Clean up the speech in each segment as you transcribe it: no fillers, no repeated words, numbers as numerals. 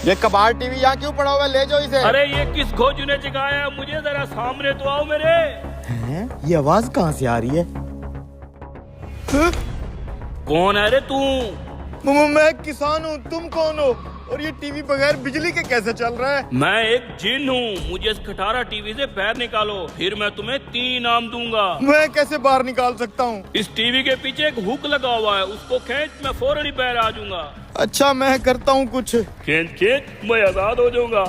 ये कबाड़ टीवी यहाँ क्यों पड़ा हुआ है? ले जाओ इसे। अरे ये किस खोजू ने जगाया है? मुझे जरा सामने तो आओ मेरे। हैं? ये आवाज कहाँ से आ रही है? कौन है रे तू? मैं किसान हूँ, तुम कौन हो? और ये टीवी बगैर बिजली के कैसे चल रहा है? मैं एक जिन हूँ, मुझे इस खटारा टीवी से पैर निकालो, फिर मैं तुम्हें 3 इनाम दूंगा। मैं कैसे बाहर निकाल सकता हूँ? इस टीवी के पीछे एक हुक लगा हुआ है, उसको खींच, मैं फौरन ही पैर आ जाऊंगा। अच्छा मैं करता हूँ कुछ। खींच खींच, मैं आजाद हो जाऊंगा।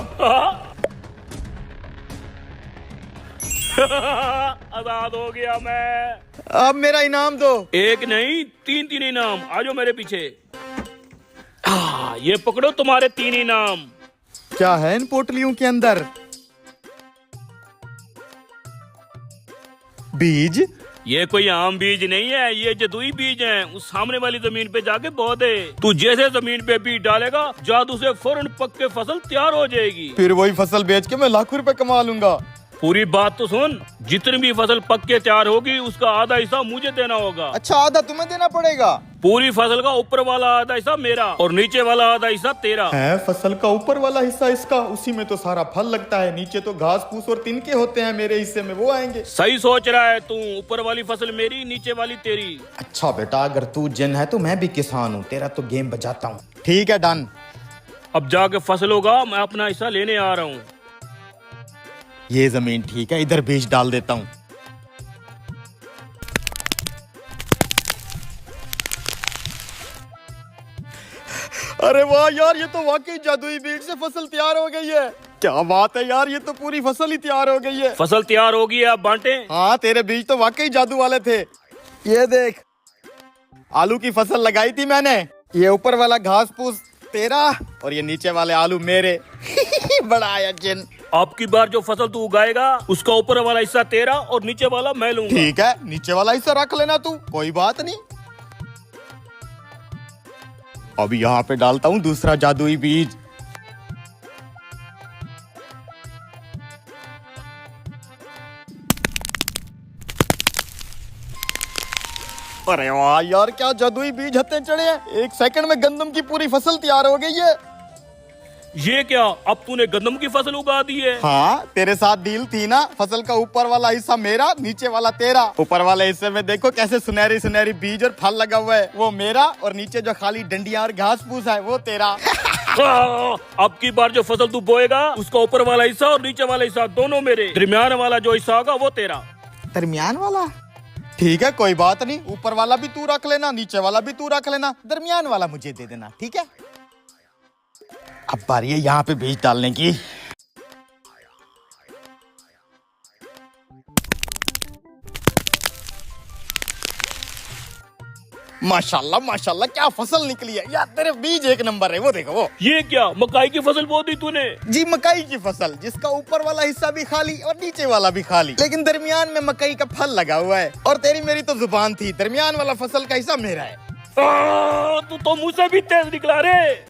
आजाद हो गया मैं। अब मेरा इनाम दो। एक नहीं 3 इनाम। आ जाओ मेरे पीछे। ये पकड़ो तुम्हारे 3 इनाम। क्या है इन पोटलियों के अंदर? बीज? ये कोई आम बीज नहीं है, ये जदुई बीज हैं। उस सामने वाली जमीन पे जाके बो दे। तू जैसे जमीन पे बीज डालेगा, जादू से फौरन पक के फसल तैयार हो जाएगी। फिर वही फसल बेच के मैं लाखों रुपए कमा लूंगा। पूरी बात तो सुन, जितनी भी फसल पक के तैयार होगी उसका आधा हिस्सा मुझे देना होगा। अच्छा आधा तुम्हें देना पड़ेगा? पूरी फसल का ऊपर वाला आधा हिस्सा मेरा और नीचे वाला आधा हिस्सा तेरा। है फसल का ऊपर वाला हिस्सा इसका, उसी में तो सारा फल लगता है, नीचे तो घास फूस और तिनके होते हैं, मेरे हिस्से में वो आएंगे। सही सोच रहा है तू, ऊपर वाली फसल मेरी, नीचे वाली तेरी। अच्छा बेटा, अगर तू जिन है तो मैं भी किसान हूँ, तेरा तो गेम बजाता हूँ। ठीक है डन। अब जाके फसल होगा, मैं अपना हिस्सा लेने आ रहा हूँ। ये जमीन ठीक है, इधर बीज डाल देता हूँ। अरे वाह यार, ये तो वाकई जादुई बीज से फसल तैयार हो गई है। क्या बात है यार, ये तो पूरी फसल ही तैयार हो गई है। फसल तैयार होगी है, अब बांटे। हाँ तेरे बीज तो वाकई जादू वाले थे। ये देख, आलू की फसल लगाई थी मैंने, ये ऊपर वाला घास फूस तेरा और ये नीचे वाले आलू मेरे। बड़ा आया जिन। अब की बार जो फसल तू उगाएगा उसका ऊपर वाला हिस्सा तेरा और नीचे वाला मैं लूंगा। ठीक है, नीचे वाला हिस्सा रख लेना तू, कोई बात नहीं। अब यहाँ पे डालता हूँ दूसरा जादुई बीज। अरे वाह यार, क्या जादुई बीज हत्ते चढ़े हैं। 1 सेकंड में गंदम की पूरी फसल तैयार हो गई है। ये क्या, अब तूने गंदम की फसल उगा दी है? हाँ तेरे साथ डील थी ना, फसल का ऊपर वाला हिस्सा मेरा, नीचे वाला तेरा। ऊपर वाले हिस्से में देखो कैसे सुनहरी सुनहरी बीज और फल लगा हुआ है, वो मेरा, और नीचे जो खाली डंडियां और घास फूस है वो तेरा। अब की बार जो फसल तू बोएगा उसका ऊपर वाला हिस्सा और नीचे वाला हिस्सा दोनों मेरे, दरमियान वाला जो हिस्सा होगा वो तेरा। दरमियान वाला? ठीक है कोई बात नहीं, ऊपर वाला भी तू रख लेना, नीचे वाला भी तू रख लेना, दरमियान वाला मुझे दे देना, ठीक है? अब बारी है यहाँ पे बीज डालने की। माशाल्लाह माशाल्लाह, क्या फसल निकली है यार, तेरे बीज एक नंबर है। वो देखो वो। ये क्या, मकाई की फसल बो दी तूने? जी मकाई की फसल, जिसका ऊपर वाला हिस्सा भी खाली और नीचे वाला भी खाली, लेकिन दरमियान में मकई का फल लगा हुआ है। और तेरी मेरी तो जुबान थी, दरमियान वाला फसल का हिस्सा मेरा है। तू तो मुझसे भी तेज निकला रे।